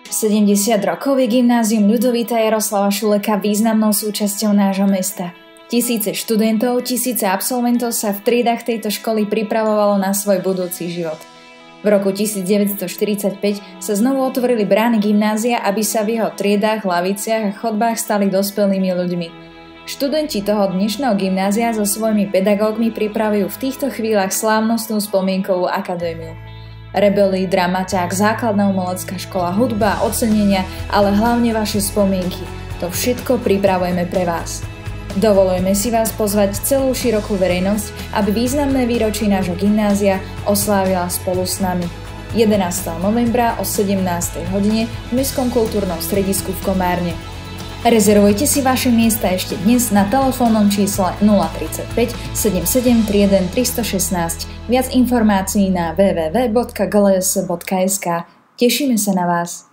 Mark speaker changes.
Speaker 1: 70 rokov je gymnázium Ľudovita Jaroslava Šuleka významnou súčasťou nášho mesta. Tisíce študentov, tisíce absolventov sa v triedách tejto školy pripravovalo na svoj budúci život. V roku 1945 sa znovu otvorili brány gymnázia, aby sa v jeho triedách, laviciach a chodbách stali dospelými ľuďmi. Študenti toho dnešného gymnázia so svojimi pedagógmi pripravujú v týchto chvíľach slávnostnú spomienkovú akadémiu. Rebely, dramaťák, základná umelecká škola, hudba, ocenenia, ale hlavne vaše spomienky. To všetko pripravujeme pre vás. Dovolujeme si vás pozvať celú širokú verejnosť, aby významné výročie nášho gymnázia oslávila spolu s nami. 11. novembra o 17. hodine v Mestskom kultúrnom stredisku v Komárne. Rezervujte si vaše miesta ešte dnes na telefónnom čísle 035 7731 316. Viac informácií na www.gls.sk. Tešíme sa na vás.